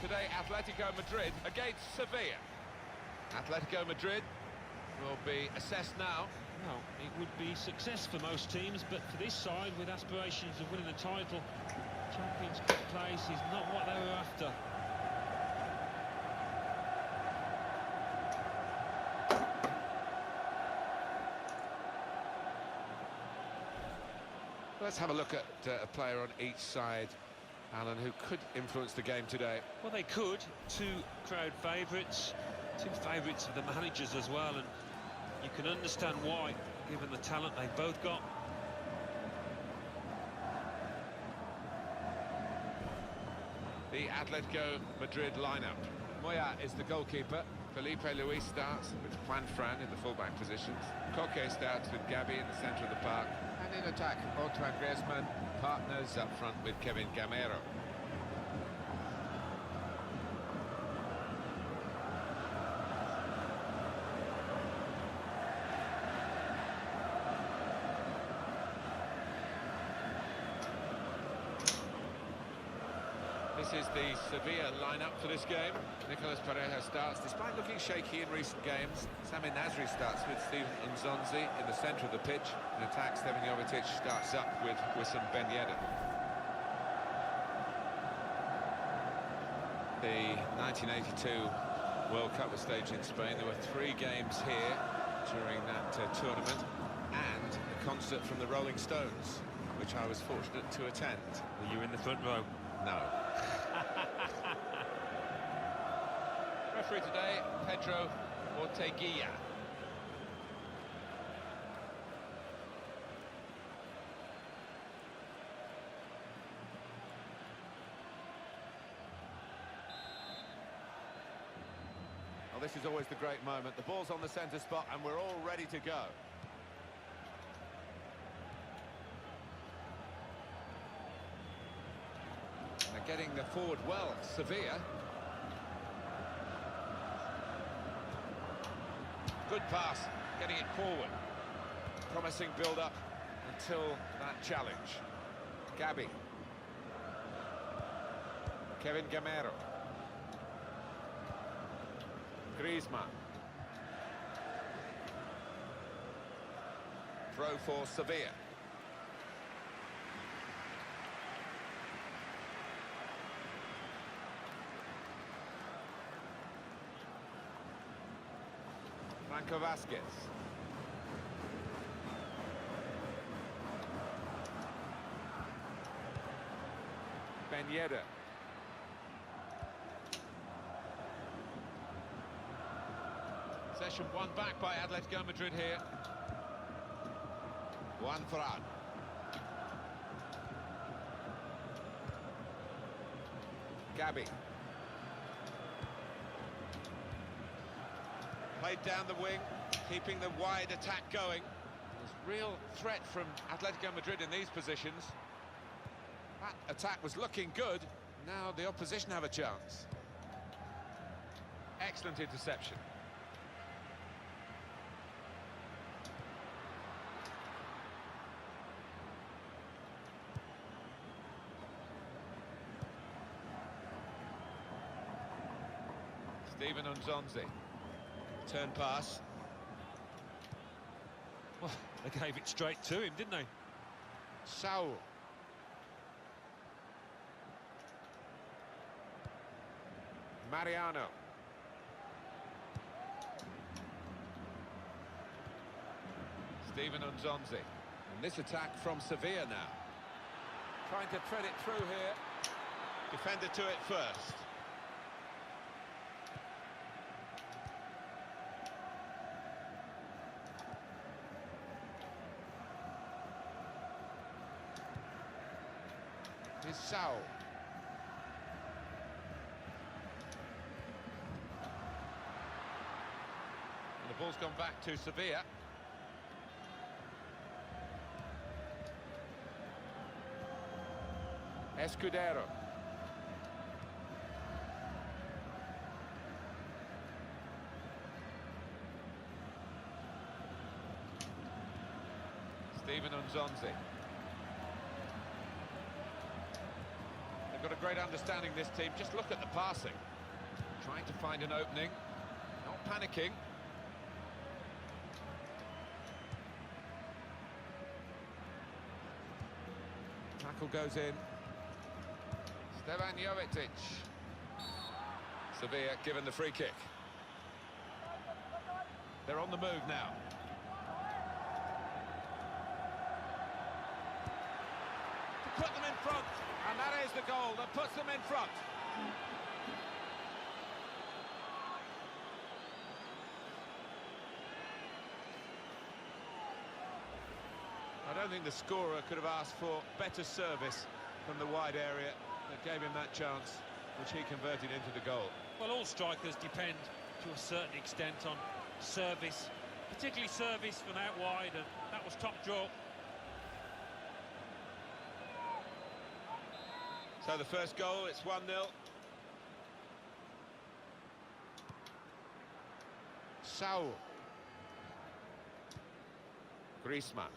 Today, Atletico Madrid against Sevilla. Atletico Madrid will be assessed now. Well, it would be success for most teams, but for this side, with aspirations of winning the title, Champions Cup place is not what they were after. Let's have a look at a player on each side, Alan, who could influence the game today. Well, they could. Two crowd favourites, two favourites of the managers as well, and you can understand why, given the talent they've both got. The Atletico Madrid lineup. Moya is the goalkeeper. Felipe Luis starts with Juan Fran in the fullback positions. Koke starts with Gabi in the centre of the park. And in attack, Antoine Griezmann partners up front with Kevin Gamero. This is the Sevilla lineup for this game. Nicolas Pereira starts, despite looking shaky in recent games. Sami Nasri starts with Steven Nzonzi in the centre of the pitch. In attack, Stevan Jovetic starts up with Wissam Ben Yedder. The 1982 World Cup was staged in Spain. There were 3 games here during that tournament, and a concert from the Rolling Stones, which I was fortunate to attend. Were you in the front row? No. Referee today, Pedro Orteguilla. Well, this is always the great moment. The ball's on the centre spot and we're all ready to go. They're getting the forward well, Sevilla. Good pass, getting it forward. Promising build-up until that challenge. Gabi. Kevin Gamero. Griezmann. Throw for Sevilla. Franco Vasquez. Ben Yedder. Possession won back by Atletico Madrid here. Juan Fran. Gabi. Played down the wing, keeping the wide attack going. There's real threat from Atletico Madrid in these positions. That attack was looking good. Now the opposition have a chance. Excellent interception. Steven Nzonzi. Turn pass. Well, they gave it straight to him, didn't they? Saul. Mariano. Steven Nzonzi. And this attack from Sevilla now. Trying to thread it through here. Defender to it first. Is Saul. And the ball's gone back to Sevilla. Escudero. Steven Nzonzi. They've got a great understanding, this team. Just look at the passing. Trying to find an opening, not panicking. Tackle goes in. Stevan Jovetic. Sevilla given the free kick. They're on the move now. To put them in front, and that is the goal that puts them in front. I don't think the scorer could have asked for better service from the wide area that gave him that chance, which he converted into the goal. Well, all strikers depend to a certain extent on service, particularly service from out wide, and that was top draw. So the first goal, it's 1-0. Saul. Griezmann.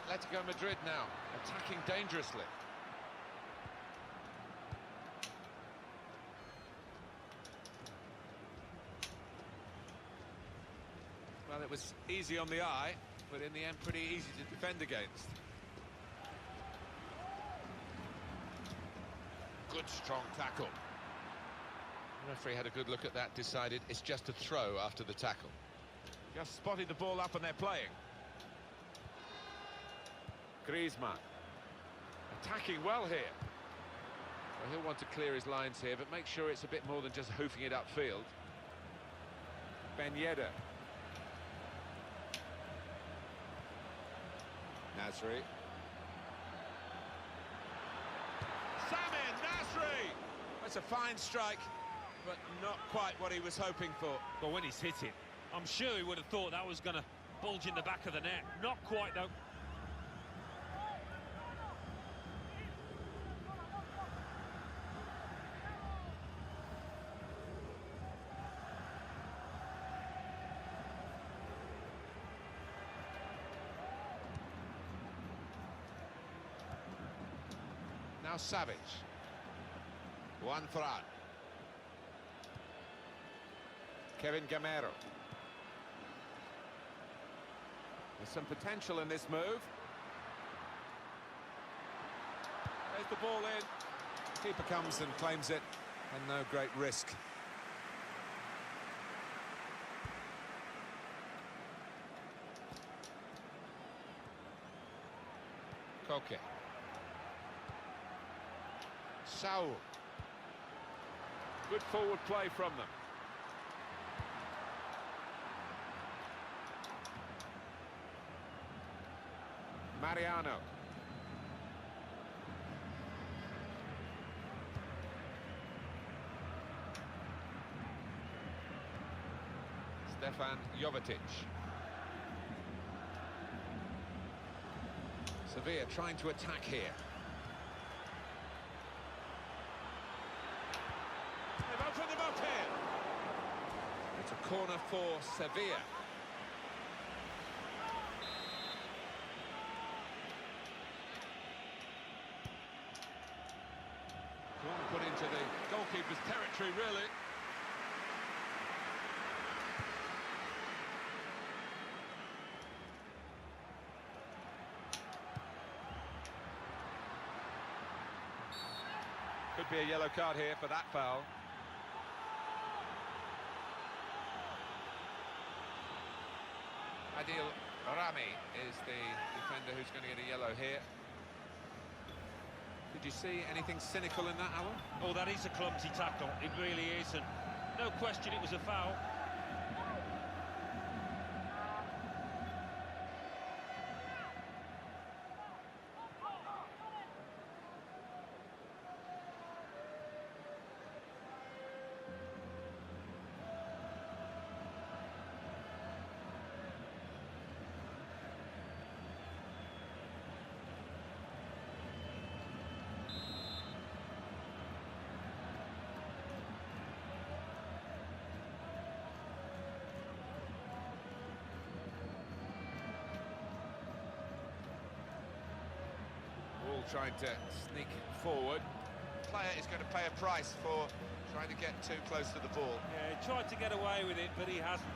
Atletico Madrid now, attacking dangerously. Well, it was easy on the eye, but in the end pretty easy to defend against. Good strong tackle. The referee had a good look at that, decided it's just a throw after the tackle. Just spotted the ball up and they're playing. Griezmann. Attacking well here. Well, he'll want to clear his lines here, but make sure it's a bit more than just hoofing it upfield. Ben Yedder. Nasri. Samin Nasri! That's a fine strike, but not quite what he was hoping for. But when he's hit it, I'm sure he would have thought that was going to bulge in the back of the net. Not quite, though. Now Savage. Juan Fran. Kevin Gamero. There's some potential in this move. There's the ball in. Keeper comes and claims it, and no great risk. Koke. Saul. Good forward play from them. Mariano. Stefan Jovetic. Sevilla trying to attack here. They've opened them up here. It's a corner for Sevilla. Corner put into the goalkeeper's territory, really. Could be a yellow card here for that foul. Adil Rami is the defender who's going to get a yellow here. Did you see anything cynical in that, Alan? Oh, that is a clumsy tackle. It really is, and no question it was a foul. trying to sneak forward. Player is going to pay a price for trying to get too close to the ball. Yeah, he tried to get away with it, but he hasn't.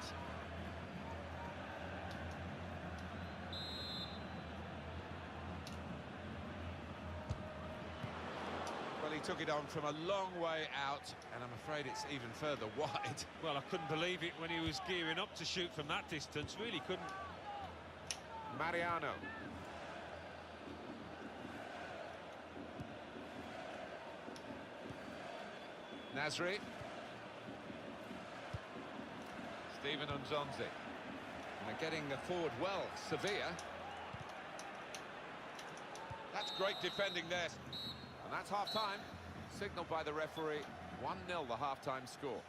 Well, he took it on from a long way out, and I'm afraid it's even further wide. Well, I couldn't believe it when he was gearing up to shoot from that distance. Really couldn't. Mariano. Nasri. Steven Unzonzi. And they're getting forward well, Sevilla. That's great defending there. And that's half-time. Signalled by the referee. 1-0 the half-time score.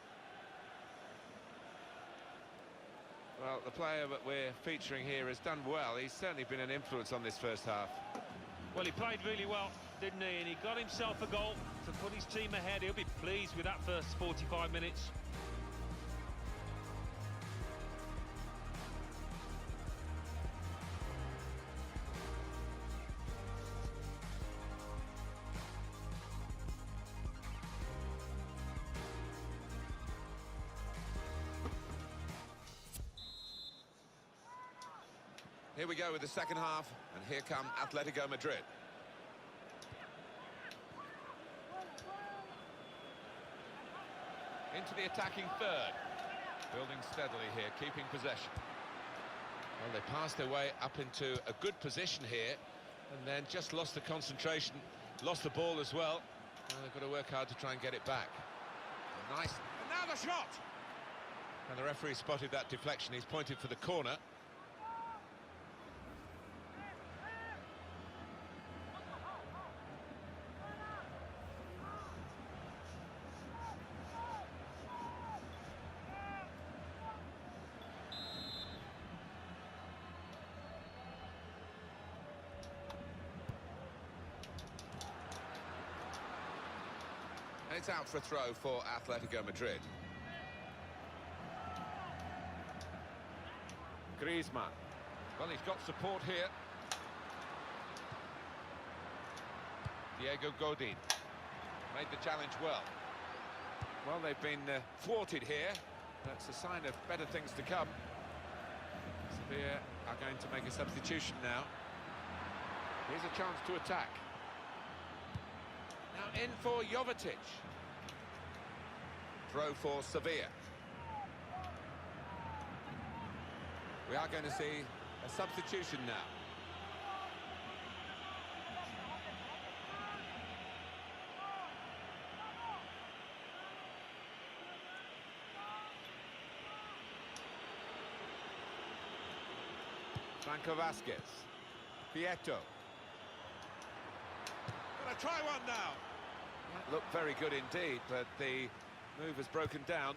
Well, the player that we're featuring here has done well. He's certainly been an influence on this first half. Well, he played really well, didn't he? And he got himself a goal to put his team ahead. He'll be pleased with that first 45 minutes. Here we go with the second half, and here come Atletico Madrid. Into the attacking third. Building steadily here, keeping possession. Well, they passed their way up into a good position here, and then just lost the concentration, lost the ball as well. Well, they've got to work hard to try and get it back. Nice, and now the shot! And the referee spotted that deflection, he's pointed for the corner. And it's out for a throw for Atletico Madrid. Griezmann. Well, he's got support here. Diego Godin. Made the challenge well. Well, they've been thwarted here. That's a sign of better things to come. Sevilla are going to make a substitution now. Here's a chance to attack. Now in for Jovetic. Throw for Sevilla. We are going to see a substitution now. Franco Vasquez. Vieto. Gonna try one now. That looked very good indeed, but the move has broken down.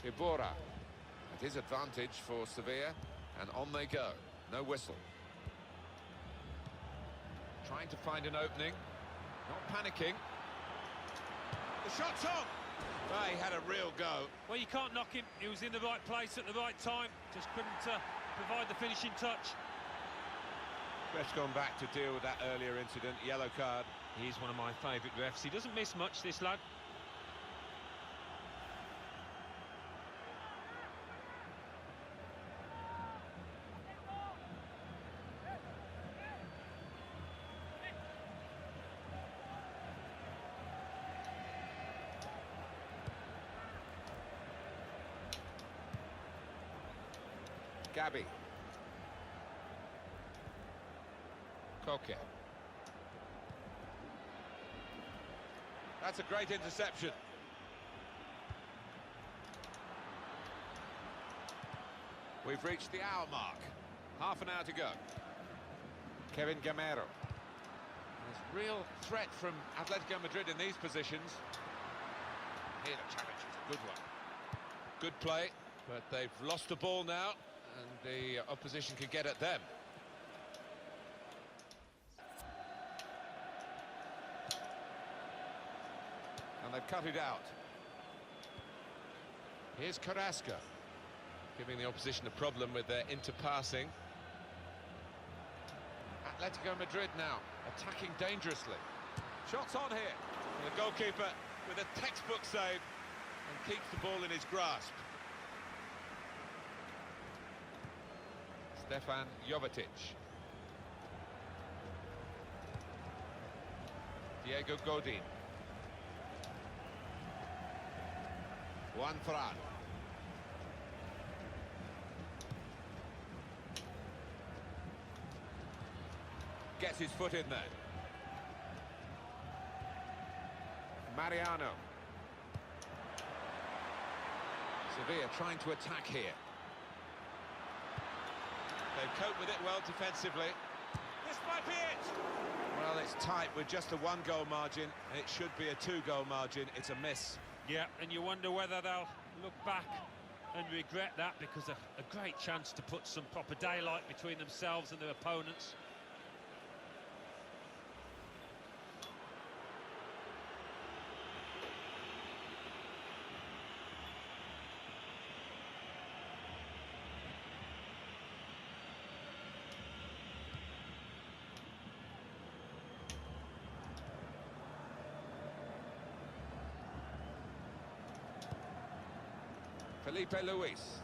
Iborra at his advantage for Sevilla, and on they go. No whistle. Trying to find an opening, not panicking. The shot's on! Well, he had a real go. Well, you can't knock him. He was in the right place at the right time. Just couldn't provide the finishing touch. Ref's gone back to deal with that earlier incident. Yellow card. He's one of my favourite refs. He doesn't miss much, this lad. Gabi. Koke. That's a great interception. We've reached the hour mark. Half an hour to go. Kevin Gamero. There's real threat from Atletico Madrid in these positions. Here the challenge is a good one. Good play, but they've lost the ball now, and the opposition can get at them. And they've cut it out. Here's Carrasco, giving the opposition a problem with their interpassing. Atletico Madrid now, attacking dangerously. Shots on here. And the goalkeeper with a textbook save and keeps the ball in his grasp. Stefan Jovetic. Diego Godin. Juan Fran. Gets his foot in there. Mariano. Sevilla trying to attack here. They've coped with it well defensively. This might be it! Well, it's tight with just a one-goal margin. It should be a two-goal margin. It's a miss. Yeah, and you wonder whether they'll look back and regret that, because a great chance to put some proper daylight between themselves and their opponents. Felipe Luis.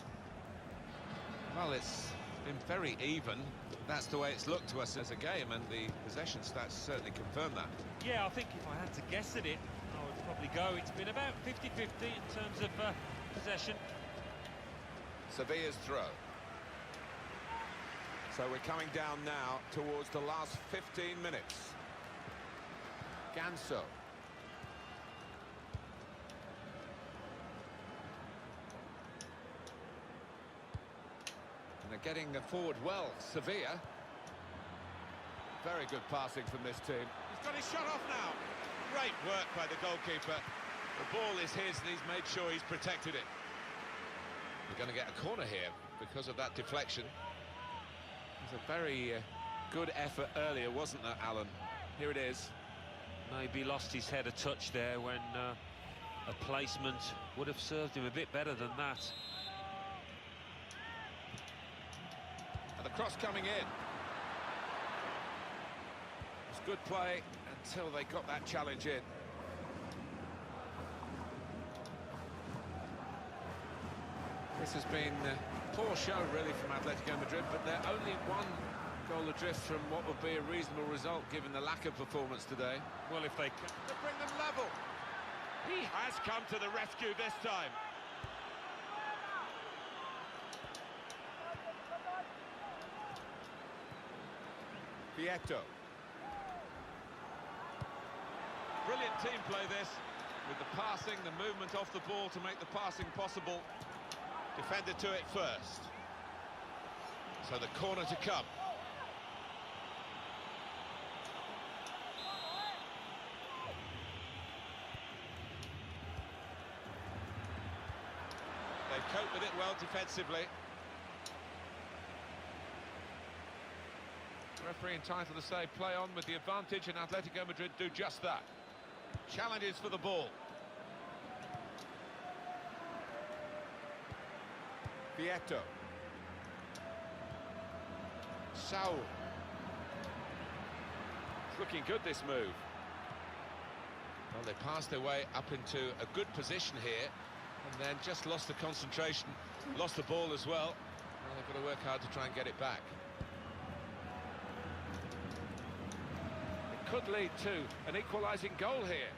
Well, it's been very even. That's the way it's looked to us as a game, and the possession stats certainly confirm that. Yeah, I think if I had to guess at it, I would probably go. It's been about 50-50 in terms of possession. Sevilla's throw. So we're coming down now towards the last 15 minutes. Ganso. And they're getting forward well, Sevilla. Very good passing from this team. He's got his shot off now. Great work by the goalkeeper. The ball is his and he's made sure he's protected it. We're going to get a corner here because of that deflection. It was a very good effort earlier, wasn't there, Alan? Here it is. Maybe lost his head a touch there when a placement would have served him a bit better than that. And the cross coming in. It's good play until they got that challenge in. This has been a poor show, really, from Atletico Madrid, but they're only one goal adrift from what would be a reasonable result, given the lack of performance today. Well, if they can... To bring them level. He has come to the rescue this time. Vieto. Brilliant team play this, with the passing, the movement off the ball to make the passing possible. Defender to it first. So the corner to come. They've coped with it well defensively. Referee entitled to say play on with the advantage, and Atletico Madrid do just that. Challenges for the ball. Vieto. Saul. It's looking good, this move. Well, they passed their way up into a good position here, and then just lost the concentration, lost the ball as well. Well, they've got to work hard to try and get it back. It could lead to an equalising goal here.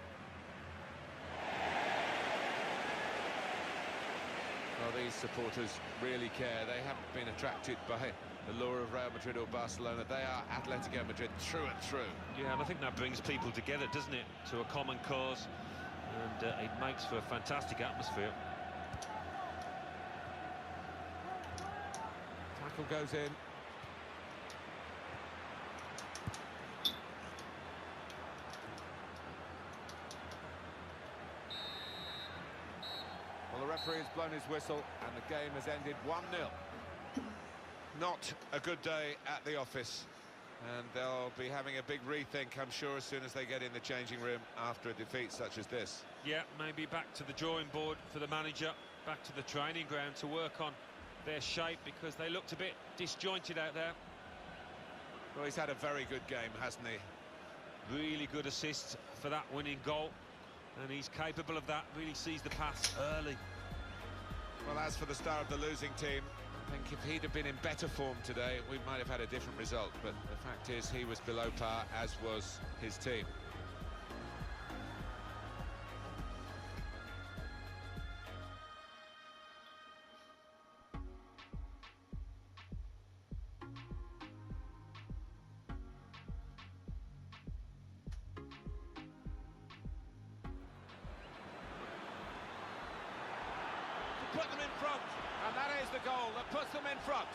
Well, these supporters really care. They haven't been attracted by the lure of Real Madrid or Barcelona. They are Atletico Madrid through and through. Yeah, and I think that brings people together, doesn't it, to a common cause, and it makes for a fantastic atmosphere. Tackle goes in. Well, the referee has blown his whistle and the game has ended 1-0. Not a good day at the office, and they'll be having a big rethink, I'm sure, as soon as they get in the changing room after a defeat such as this. Yeah, maybe back to the drawing board for the manager, back to the training ground to work on their shape, because they looked a bit disjointed out there. Well, he's had a very good game, hasn't he? Really good assist for that winning goal, and he's capable of that. Really sees the pass early. Well, as for the star of the losing team, I think if he'd have been in better form today, we might have had a different result. But the fact is, he was below par, as was his team. Put them in front, and that is the goal that puts them in front.